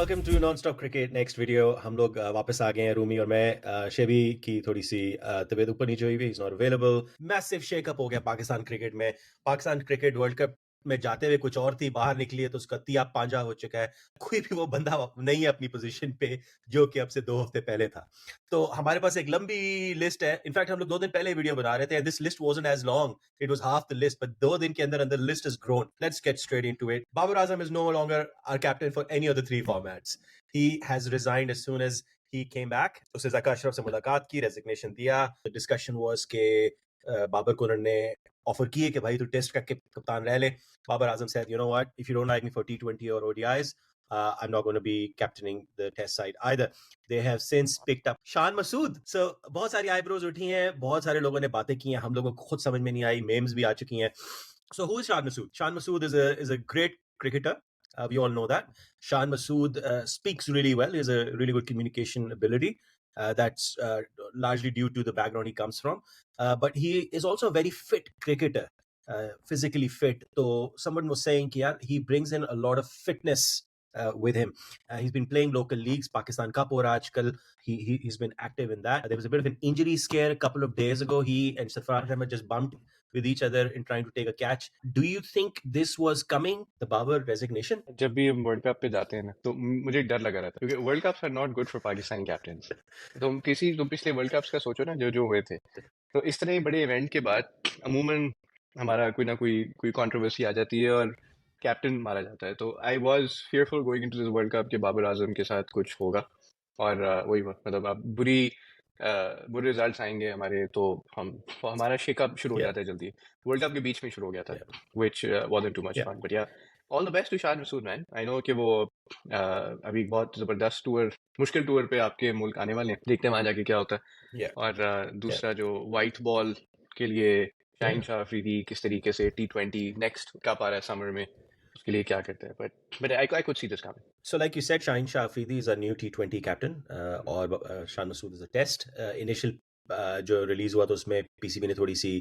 Welcome to non stop cricket next video. हम लोग वापस आ गए हैं, रूमी और मैं। शेबी की थोड़ी सी तबीयत ऊपर नीचे हुई, is not available. Massive shake up हो गया पाकिस्तान क्रिकेट में। पाकिस्तान क्रिकेट वर्ल्ड कप में जाते हुए कुछ और थी, बाहर निकली है तो उसका तिया पांजा हो चुका है। कोई भी वो बंदा नहीं है अपनी पोजीशन पे जो कि अब से 2 हफ्ते पहले था। तो हमारे पास एक लंबी लिस्ट है। इनफैक्ट हम लोग 2 दिन पहले वीडियो बना रहे थे। This list wasn't as long, it was half the list, but 2 दिन के अंदर अंदर list is grown. Let's get straight into it. Babar Azam is no longer our captain for any of the 3 formats. He has resigned as soon as he came back. उसने ज़का अशरफ से मुलाकात की, resignation दिया. The discussion was कि बाबर को उन्होंने offer की है कि भाई तू टेस्ट का कप्तान रह ले. Babar Azam said, you know what, if you don't like me for T20 or ODIs, I'm not going to be captaining the test side either. They have since picked up Shan Masood. So बहुत सारी eyebrows उठी हैं, बहुत सारे लोगों ने बातें की हैं, हम लोगों को खुद समझ में नहीं आई, memes भी आ चुकी हैं. So who is Shan Masood? Shan Masood is a great cricketer. We all know that. Shan Masood speaks really well. He has a really good communication ability. That's largely due to the background he comes from. But he is also a very fit cricketer, physically fit. So someone was saying that he brings in a lot of fitness with him. He's been playing local leagues, Pakistan Cup or Ajmal. He's been active in that. There was a bit of an injury scare a couple of days ago. He and Sarfraz Ahmed just bumped with each other in trying to take a catch. Do you think this was coming, the Babar resignation? जब भी हम world cup पे जाते हैं ना तो मुझे डर लगा रहता है क्योंकि world cups are not good for Pakistani captains. तुम पिछले वर्ल्ड कप्स का सोचो ना, जो जो हुए थे, तो इस तरह बड़े इवेंट के बाद अमूमन हमारा कोई ना कोई कंट्रोवर्सी आ जाती है और कैप्टन मारा जाता है। तो I was fearful going into this world cup कि बाबर आजम के साथ कुछ होगा और वही मतलब अब बुरे रिजल्ट्स आएंगे हमारे तो हमारा शेकअप शुरू हो जाता है जल्दी। वर्ल्ड कप के बीच में शुरू हो गया था, which wasn't too much fun, but yeah all the best to Shan Masood man. I know कि वो अभी बहुत जबरदस्त मुश्किल टूर पे आपके मुल्क आने वाले हैं, देखते हैं वहां जाके क्या होता है। और दूसरा जो व्हाइट बॉल के लिए शाहीन शाह अफरीदी किस तरीके से T20 नेक्स्ट कप आ रहा है समर में, उसके लिए क्या करते हैं, but I could see this coming. So like you said, Shaheen Afridi is a new T20 captain और Shan Masood is a test. Initial जो रिलीज हुआ तो उसमें पीसीबी ने थोड़ी सी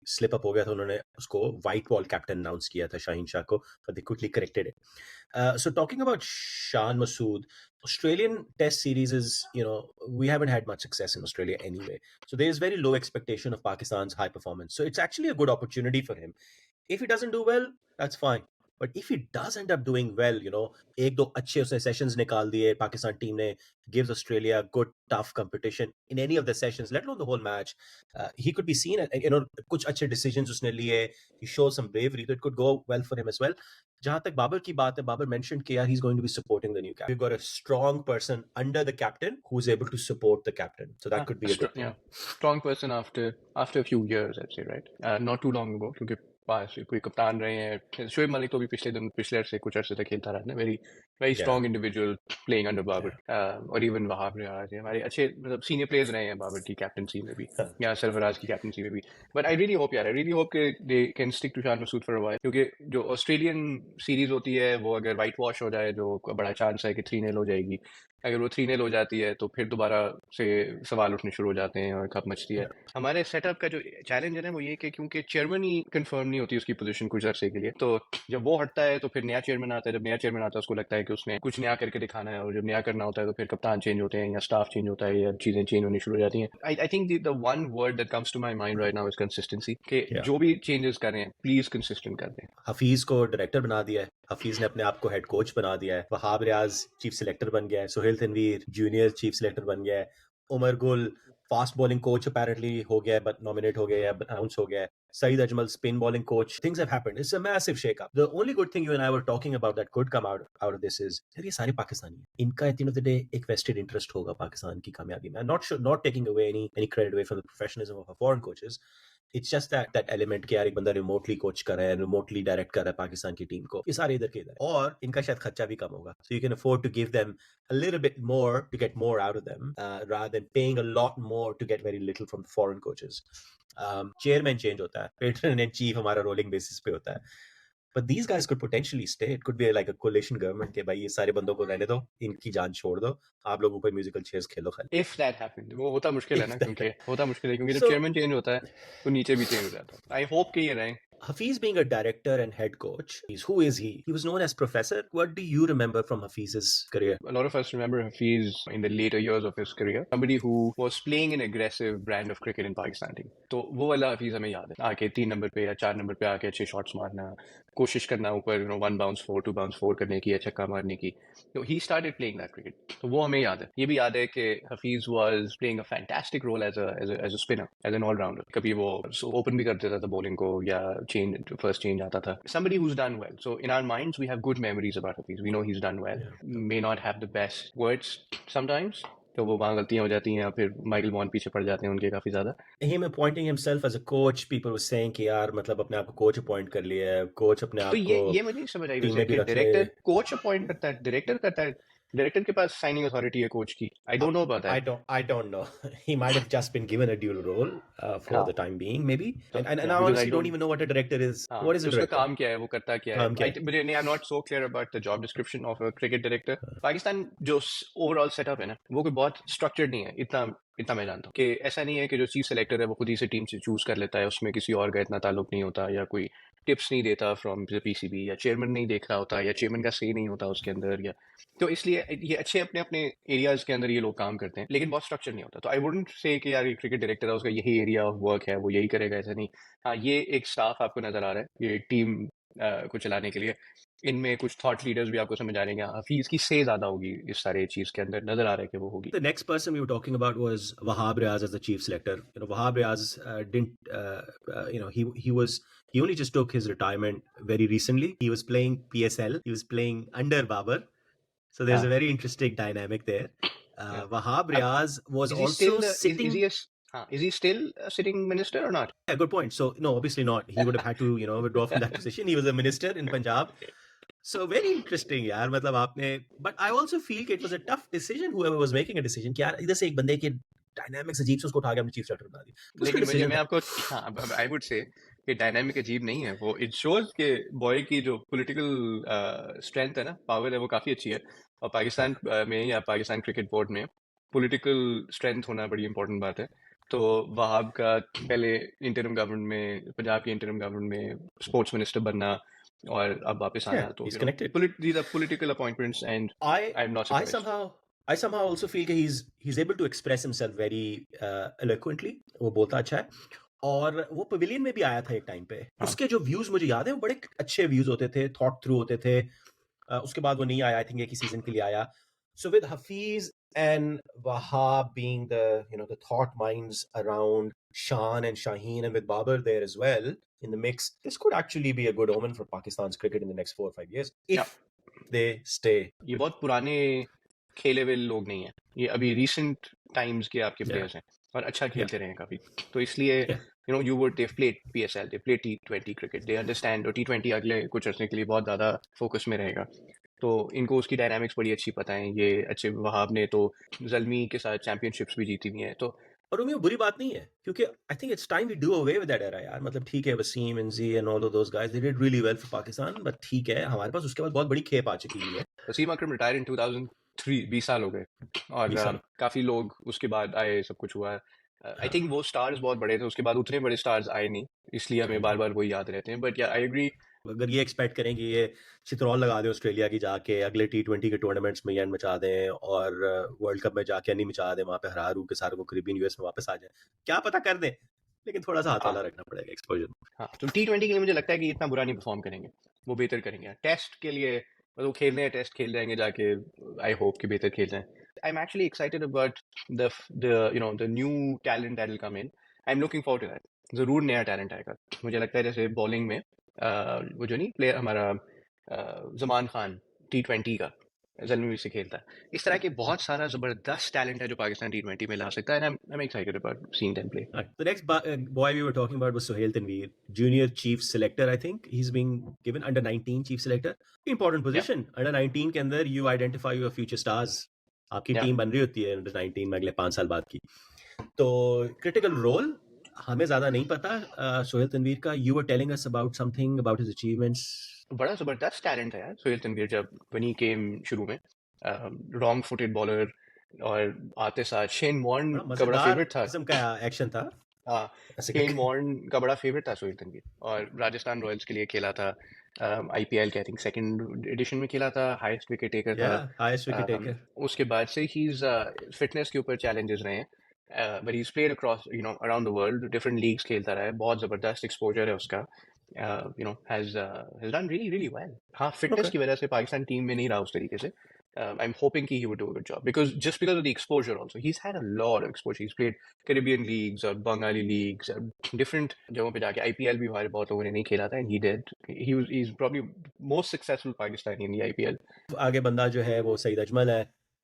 स्लिप अप हो गया था, उन्होंने उसको वाइट बॉल कैप्टन अनाउंस किया था शाहीन शाह को, but they quickly corrected it. So talking about Shan Masood, Australian test series is, we haven't had much success in Australia anyway. So there is very low expectation of Pakistan's high performance. So it's actually a good opportunity for him. If he doesn't do well, that's fine. But if he does end up doing well, एक दो अच्छे उसने sessions निकाल दिए, Pakistan team ने gives Australia good tough competition in any of the sessions, let alone the whole match. He could be seen, कुछ अच्छे decisions उसने लिए, he shows some bravery, so it could go well for him as well. जहां तक बाबर की बात है, Babar mentioned कि यार he's going to be supporting the new captain. We've got a strong person under the captain who's able to support the captain, so that could be a good thing. Yeah, strong person after a few years, I'd say, right? Not too long ago, क्योंकि पास कोई कप्तान रहे हैं। शोएब मलिक तो भी पिछले से कुछ अर्से तक खेलता रहा है, very strong individual playing under Babar. और इवन वहाब रियाज हमारे अच्छे मतलब सीनियर प्लेयर्स रहे हैं बाबर की कैप्टनसी में भी या सरफराज की कैप्टनसी में भी। बट आई रियली होप कि they can stick to Shan Masood for a while, क्योंकि जो ऑस्ट्रेलियन सीरीज होती है वो अगर वाइट वॉश हो जाए, जो बड़ा चांस है कि 3-0 हो जाएगी, अगर वो 3-0 हो जाती है तो फिर दोबारा से सवाल उठने शुरू हो जाते हैं और खप मचती है। हमारे सेटअप का जो चैलेंज है ना वो ये कि क्योंकि चेयरमैन ही कंफर्म नहीं होती उसकी पोजीशन कुछ अरसे के लिए, तो जब वो हटता है तो फिर नया चेयरमैन आता है। जब नया चेयरमैन आता है उसको लगता है कि उसने कुछ नया करके दिखाना है, और जब नया करना होता है तो फिर कप्तान चेंज होते हैं या स्टाफ चेंज होता है या चीजें चेंज होनी शुरू हो जाती हैं। I think the one word that comes to my mind right now is consistency, कि जो भी चेंजेस कर रहे हैं प्लीज कंसिस्टेंट कर दें। हफीज को डायरेक्टर बना दिया है, हफीज ने अपने आप को हेड कोच बना दिया है, वहाब रियाज चीफ सिलेक्टर बन गया है, Sohail Tanvir junior chief selector बन गया है, Umar Gul fast bowling coach apparently हो गया है, बट नॉमिनेट हो गया है, अनाउंस हो गया है, Saeed Ajmal spin bowling coach. Things have happened. It's a massive shake-up. The only good thing you and I were talking about that could come out of this is ये सारे पाकिस्तानी हैं, इनका at the end of the day एक vested interest होगा पाकिस्तान की कामयाबी में. Not taking away any credit away from the professionalism of our foreign coaches. It's just that element कि यार एक बंदा रिमोटली कोच कर रहा है, रिमोटली डायरेक्ट कर रहा है पाकिस्तान की टीम को, ये सारे इधर के इधर, और इनका शायद खर्चा भी कम होगा, so you can afford to give them a little bit more to get more out of them, rather than paying a lot more to get very little from the foreign coaches. Chairman change होता है, patron and chief हमारा rolling basis पे होता है, but these guys could potentially stay. It could be like a coalition government के भाई ये सारे बंदों को रहने दो, इनकी जान छोड़ दो, आप लोग ऊपर म्यूजिकल चेयर्स खेलो खाली। If that happened, वो होता मुश्किल है ना, क्योंकि जब चेयरमैन चेंज होता है तो नीचे भी चेंज हो जाता है। आई होप कि ये रहें। Hafeez being a director and head coach, who is he? He was known as Professor. What do you remember from Hafeez's career? A lot of us remember Hafeez in the later years of his career. Somebody who was playing an aggressive brand of cricket in Pakistan team. तो वो वाला हफीज हमें याद है आके 3 number पे या 4 number पे आके अच्छे शॉट्स मारना कोशिश करना ऊपर 1 बाउंस 4 2 बाउंस 4 करने की या छक्का मारने की तो he started playing that cricket तो वो हमें याद है ये भी याद है कि Hafeez was playing a fantastic role as a spinner as an allrounder कभी वो ओपन भी कर देता था बॉलिंग को या फर्स्ट चेंज आता था somebody who's done well so in our minds we have good memories about Hafeez we know he's done well may not have the best words sometimes तो वो वहाँ गलतियां हो जाती हैं या फिर माइकल वॉन पीछे पड़ जाते हैं उनके काफी ज्यादा Him appointing himself as a coach, people were saying कि यार मतलब अपने आप को कोच अपॉइंट कर लिया है, कोच अपने तो आप को ये मुझे नहीं समझ आई टीम वैसे में भी कि रख ले। डायरेक्टर कोच अपॉइंट करता है डायरेक्टर करता है डायरेक्टर के पास साइनिंग अथॉरिटी है कोच की I don't know about that I don't know. He might have just been given a dual role for the time being, maybe. And I because I honestly don't even know what a director is. What is तो a उसका director? काम क्या है वो करता क्या काम क्या है मुझे नहीं आई am not so clear about the job description of a cricket director Pakistan जो ओवरऑल सेटअप है ना वो कोई बहुत स्ट्रक्चर्ड नहीं है इतना इतना मैं जानता हूँ कि ऐसा नहीं है कि जो चीफ सेलेक्टर है वो खुद ही से टीम से चूज कर लेता है उसमें किसी और का इतना ताल्लुक नहीं होता या कोई टिप्स नहीं देता फ्रॉम पीसीबी या चेयरमैन नहीं देख रहा होता या चेयरमैन का से नहीं होता उसके अंदर या तो इसलिए ये अच्छे अपने अपने एरियाज के अंदर ये लोग काम करते हैं लेकिन बहुत स्ट्रक्चर नहीं होता तो आई वुडंट से कि यार ये क्रिकेट डायरेक्टर है उसका यही एरिया ऑफ वर्क है वो यही करेगा ऐसा नहीं हाँ ये एक स्टाफ आपको नजर आ रहा है ये टीम को चलाने के लिए इनमें कुछ थॉट लीडर्स भी आपको समझ आ रहे हैं हफीज की से ज्यादा होगी इस सारे चीज के अंदर नजर आ रहा है कि वो होगी The next person we were talking about was Wahab Riaz as the chief selector. Wahab Riaz didn't, he only just took his retirement very recently. He was playing PSL. He was playing under Babar. So there's a very interesting dynamic there. Wahab Riaz was also sitting. Is he still a sitting minister or not? Yeah, good point. So no, obviously not. He would have had to, withdraw from that position. He was a minister in Punjab. So very interesting, यार. मतलब आपने, but I also feel कि it was a tough decision. Whoever was making a decision, कि यार इधर से एक बंदे के डायनामिक्स अजीब से उसको उठा के हमने चीफ सेलेक्टर बना दिया. लेकिन मैं आपको आई वुड से कि डायनामिक अजीब नहीं है वो इट शोज के बॉय की जो पॉलिटिकल स्ट्रेंथ है ना पावर है वो काफी अच्छी है और पाकिस्तान में या पाकिस्तान क्रिकेट बोर्ड में पॉलिटिकल स्ट्रेंथ होना बड़ी इंपॉर्टेंट बात है तो वहाब का पहले इंटरिम गवर्नमेंट में पंजाब के इंटरिम गवर्नमेंट में स्पोर्ट्स मिनिस्टर बनना और अब वापस आना तो he's connected. These are political appointments and I'm not surprised. I somehow also feel कि he's able to express himself very eloquently. वो बोलता अच्छा है और वो पवेलियन में भी आया था एक टाइम पे. उसके जो व्यूज मुझे याद है वो बड़े अच्छे व्यूज होते थे, थॉट थ्रू होते थे. उसके बाद वो नहीं आया, आई थिंक एक ही सीजन के लिए आया. So with Hafeez and Wahab being the thought minds around Shan and Shaheen and with Babar there as well in the mix, this could actually be a good omen for Pakistan's cricket in the next 4 or 5 years if they stay. ये बहुत पुराने खेले हुए लोग नहीं है ये अभी recent times के आपके players हैं और अच्छा खेलते रहे हैं काफी तो इसलिए they've played PSL, they've played T20 cricket, they understand और T20 अगले कुछ अर्से के लिए बहुत ज्यादा फोकस में रहेगा तो इनको उसकी डायनामिक्स बड़ी अच्छी पता है ये अच्छे वहाब ने तो जल्मी के साथ चैंपियनशिप्स भी जीती हुई हैं तो और उनमें बुरी बात नहीं है क्योंकि I think it's time we do away with that era यार मतलब ठीक है Wasim Inzi and all of those guys they did really well for Pakistan but ठीक है हमारे पास उसके बाद बहुत बड़ी खेप आ चुकी है वसीम अकरम रिटायर इन 2003 20 साल हो गए और काफी लोग उसके बाद आए सब कुछ हुआ आई थिंक वो स्टार्स बहुत बड़े थे उसके बाद उतने बड़े स्टार्स आए नहीं इसलिए हमें बार बार वही याद रहते हैं बट या आई एग्री अगर ये एक्सपेक्ट करें कि ये चित्रौल लगा दें ऑस्ट्रेलिया की जाके अगले T20 के टूर्नामेंट्स में एंड मचा दें और वर्ल्ड कप में जाके नहीं मचा दें वहां पे हरा रू के सारे को करीबियन यूएस में वापस आ जाए क्या पता कर दें लेकिन थोड़ा सा हाथ वाला रखना पड़ेगा एक्सपोजर हाँ तो T20 के लिए मुझे लगता है कि इतना बुरा नहीं परफॉर्म करेंगे वो बेहतर करेंगे टेस्ट के लिए वो खेल रहे हैं टेस्ट खेल जाएंगे जाके आई होप कि बेहतर खेल जाएं I am actually excited about the new talent that will come in I am looking forward to that जरूर नया टैलेंट आएगा मुझे लगता है जैसे बॉलिंग में वो जो नहीं प्लेयर हमारा जमान खान T20 का जलमी से खेलता है इस तरह के बहुत सारा जबरदस्त टैलेंट है जो पाकिस्तान T20 में ला सकता है and I'm excited about seeing them play. The next boy we were talking about was Sohail Tanveer, junior chief selector. I think he's being given under 19 chief selector. Important position. Under 19 के अंदर you identify your future stars. आपकी team बन रही होती है under 19 में अगले 5 साल बाद की. तो critical role हमें ज्यादा नहीं पता सोहेल तनवीर का. You were telling us about something about his achievements. बड़ा जबरदस्त टैलेंट है यार सोहेल तनवीर जब when he came शुरू में रॉन्ग फुटेड बॉलर और आते साथ शेन वॉर्न का बड़ा फेवरेट था किस्म का एक्शन था हाँ, ऐसे केन करके। वॉर्न का बड़ा फेवरेट था सोहेल तनवीर, और राजस्थान रॉयल्स के लिए खेला था। आईपीएल के आई थिंक सेकंड एडिशन में खेला था, हाईएस्ट विकेट टेकर था। Highest wicket taker. उसके बाद से ही फिटनेस के ऊपर चैलेंजेस रहे हैं, but he played across around the world, different leagues खेलता रहा है, बहुत जबरदस्त एक्सपोजर है उसका। Has done really really well. हाँ, फिटनेस ओके। की वजह से पाकिस्तान टीम में नहीं रहा उस तरीके से। I'm hoping he would do a good job because of the exposure also. He's had a lot of exposure. He's played Caribbean leagues और Bengali leagues और different जगहों पे जाके, IPL भी हमारे बहुत लोगों ने नहीं खेला था, and he did. He's probably most successful Pakistani in the IPL. आगे बंदा जो है वो सईद अजमल है।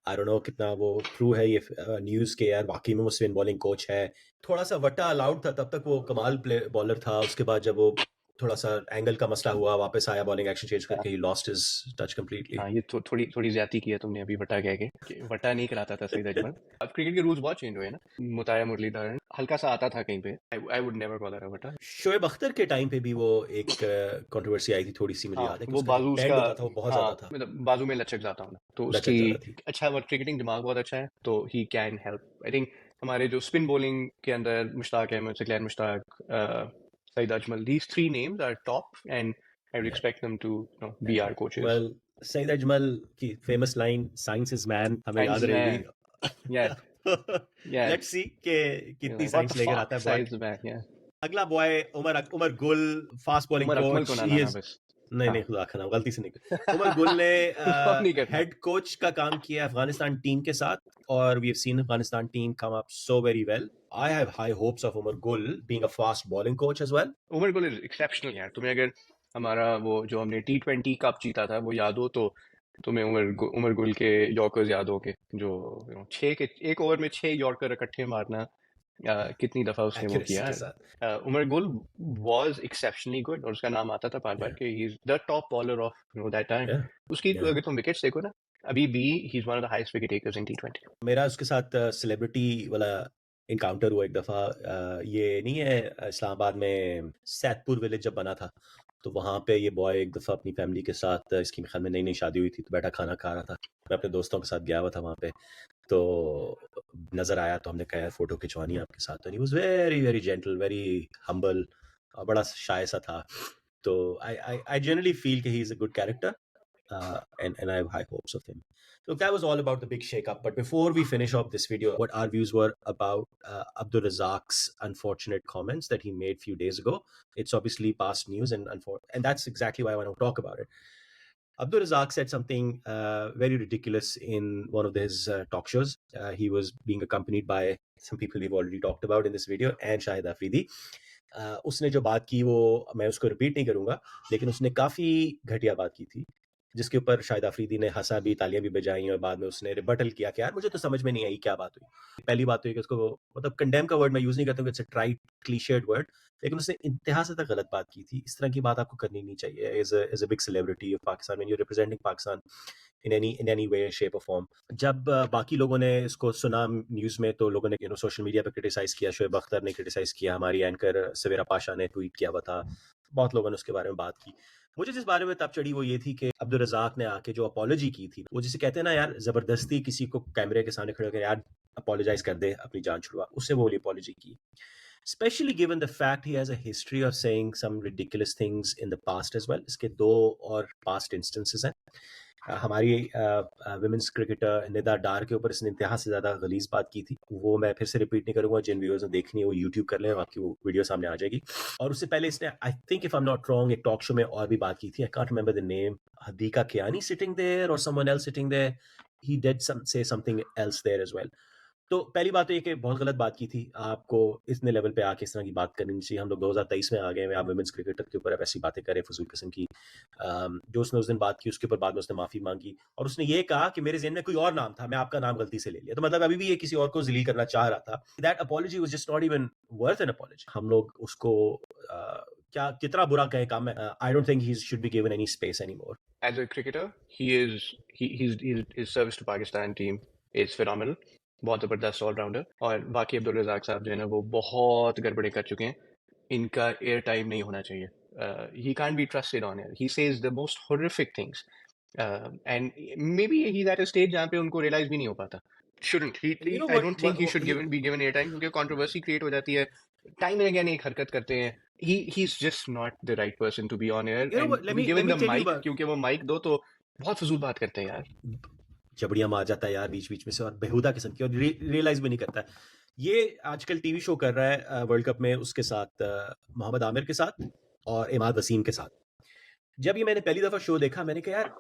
आई डोंट नो कितना वो ट्रू है ये न्यूज़ के, यार वाकई में वो स्पिन बॉलिंग कोच है। थोड़ा सा वट्टा अलाउड था, तब तक वो कमाल प्ले बॉलर था। उसके बाद जब वो थोड़ा सा एंगल का मसला हुआ, वापस आया, बॉलिंग एक्शन चेंज करके, he lost his touch completely. हाँ, ये थोड़ी थोड़ी ज्यादती की है तुमने अभी वटा कह के, कि वटा नहीं कराता था सईद अजमल। अब क्रिकेट के रूल्स बहुत चेंज हुए हैं ना। मुताया मुरलीधरन हल्का सा आता था कहीं पे, I would never call that अ वटा। शोएब अख्तर के टाइम पे भी वो एक कंट्रोवर्सी आई थी थोड़ी सी, मुझे हाँ, याद है कि वो उसका जो बाजू बेंड उसका, होता था वो बहुत हाँ ज्यादा था, मतलब बाजू में लचक जाता हूँ ना, तो लचक उसकी ज्यादा थी। अच्छा वो क्रिकेटिंग दिमाग बहुत अच्छा है, तो he can help. I think हमारे जो स्पिन बॉलिंग के अंदर Mushtaq Ahmed, Saqlain Mushtaq, Saeed Ajmal, these three names are top and I would expect them to be our coaches. Well, Saeed Ajmal की famous line, science is man, हमें Science याद is रहेगी। man. Yes, yes. Let's see कि कितनी What the साइंस लेकर आता fuck, है। But science is man. Yeah. अगला boy Umar Umar Gul, fast bowling Umar Akmal को कोच। ना ही लाना इज, बस। नहीं हाँ। नहीं, खुदा खाना गलती से नहीं। उमर गुल ने वो नहीं करना। हेड कोच का काम किया अफगानिस्तान टीम के साथ, और we have seen Afghanistan team come up so very well. I have high hopes of Umar Gul being a fast bowling coach as well. Umar Gul is exceptional यार। तुम्हें अगर हमारा वो जो हमने T20 कप जीता था वो याद हो, तो तुम्हें उमर गुल के यॉर्कर्स याद हो के, जो छः के एक ओवर में 6 यॉर्कर इकट्ठे मारना, कितनी दफा उसने वो एक्यूरेसी किया के है। साथ। Umar Gul was exceptionally good, और उसका नाम आता था बार बार Yeah, कि he is the top bowler of that time. yeah, उसकी yeah. अगर तुम विकेट्स देखो ना, अभी भी he is one of the highest wicket takers in T20। मेरा उसके साथ सेलिब्रिटी वाला इनकाउंटर हुआ एक दफ़ा। ये नहीं है, इस्लामाबाद में सैदपुर विलेज जब बना था, तो वहाँ पे ये बॉय एक दफ़ा अपनी फैमिली के साथ, इसकी ख्याल में नई नई शादी हुई थी, तो बैठा खाना खा रहा था। मैं अपने दोस्तों के साथ गया हुआ था वहाँ पे, तो नज़र आया, तो हमने कहा यार फ़ोटो खिंचवानी है आपके साथ। तो he was very very gentle, very humble, बड़ा शाय सा था। तो आई जनरली फील कि he is a good character, and I have high hopes of him. Look, that was all about the big shake-up. But before we finish off this video, what our views were about Abdul Razzak's unfortunate comments that he made a few days ago. It's obviously past news, and that's exactly why I want to talk about it. Abdul Razzak said something very ridiculous in one of his talk shows. He was being accompanied by some people we've already talked about in this video, and Shaheen Afridi. उसने जो बात की वो मैं उसको repeat नहीं करूंगा, लेकिन उसने काफ़ी घटिया बात की थी, जिसके ऊपर शाहिद अफरीदी ने हंसा भी, तालियां भी बजाई, और बाद में उसने रिबटल किया कि यार मुझे तो समझ में नहीं आई क्या बात हुई। पहली बात तो ये कि उसको, मतलब कंडेम का वर्ड मैं यूज़ नहीं करता हूँ, इट्स अ ट्राइट क्लीशर्ड वर्ड, लेकिन उसने इंतहा से तक गलत बात की थी। इस तरह की बात आपको करनी नहीं चाहिए as a big celebrity of Pakistan, when you are representing Pakistan in any way shape or form. जब बाकी लोगों ने इसको सुना न्यूज़ में, तो लोगों ने सोशल मीडिया पे क्रिटिसाइज़ किया, शोएब अख्तर ने क्रिटिसाइज़ किया, हमारी एंकर सवेरा पाशा ने ट्वीट किया हुआ था, बहुत लोगों ने उसके बारे में बात की। मुझे जिस बारे में तब चढ़ी वो ये थी कि अब्दुल रज़ाक ने आके जो अपॉलॉजी की थी, वो जिसे कहते हैं ना यार, ज़बरदस्ती किसी को कैमरे के सामने खड़े होकर यार अपॉलोजाइज़ कर दे, अपनी जान छुड़वा, उससे वो वाली अपॉलॉजी की। Especially given the fact he has a history of saying some ridiculous things in the past as well. इसके 2 और past instances हैं। हमारी विमेंस क्रिकेटर निदा डार के ऊपर इसने इंतहा से ज़्यादा गलीज़ बात की थी। वो मैं फिर से रिपीट नहीं करूँगा, जिन व्यूअर्स ने देखनी है वो यूट्यूब कर लें, बाकी वो वीडियो सामने आ जाएगी। और उससे पहले इसने, I think if I am not wrong, एक टॉक शो में और भी बात की थी, I can't remember the name, Hadiqa Kiani sitting there और someone else sitting there, he did say something else there as well. तो पहली बात तो ये कि बहुत गलत बात की थी। आपको इतने लेवल पे आके इस तरह की बात करनी नहीं चाहिए। हम लोग 2023 में आ गए हैं, आप वुमेन्स क्रिकेटर के ऊपर आप ऐसी बातें करें फजूल किस्म की। जो उसने उस दिन बात की, उसके ऊपर बाद में उसने माफ़ी मांगी, और उसने ये कहा कि मेरे ज़हन में कोई और नाम था, मैं आपका नाम गलती से ले लिया। तो मतलब अभी भी ये किसी और को ज़लील करना चाह रहा था। That apology was just not even worth N apology. हम लोग उसको क्या कितना बुरा कहें काम है, I don't think he should be given any space anymore. As a cricketer, his service to Pakistan team is phenomenal. बहुत ज़बरदस्त ऑलराउंडर, और बाकी अब्दुल रज़ाक साहब जो है ना, वो बहुत गड़बड़े कर चुके हैं। इनका एयर टाइम नहीं होना चाहिए। He can't be trusted on air. He says the most horrific things. And maybe he's at a stage जहाँ पे उनको realize भी नहीं हो पाता। Shouldn't he? You know I don't think he should what be given airtime, क्योंकि controversy create हो जाती है। टाइम एंड अगेन एक हरकत करते हैं. He's just not the right person to be on air, You know and what? Let we me give let him me the tell you mic about. क्योंकि वो mic दो तो बहुत फजूल बात करते हैं यार. जबड़िया मार जाता है यार बीच बीच में से और बेहुदा किस्म की और रियलाइज भी नहीं करता. ये आजकल टीवी शो कर रहा है वर्ल्ड कप में उसके साथ मोहम्मद आमिर के साथ और इमाद वसीम के साथ. जब ये मैंने पहली दफा शो देखा मैंने कहा यार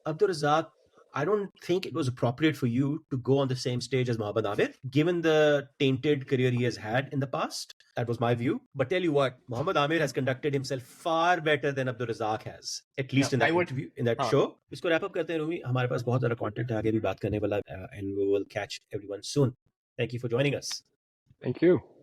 Abdul Razzaq, I don't think it was appropriate for you to go on the same stage as Mohammad Amir, given the tainted career he has had in the past. That was my view. But tell you what, Mohammad Amir has conducted himself far better than Abdul Razzaq has, at least in I that would. interview, in that हाँ. show. इसको wrap up करते हैं रूमी. हमारे पास बहुत ज़्यादा content है आगे भी बात करने वाला and we will catch everyone soon. Thank you for joining us. Thank you.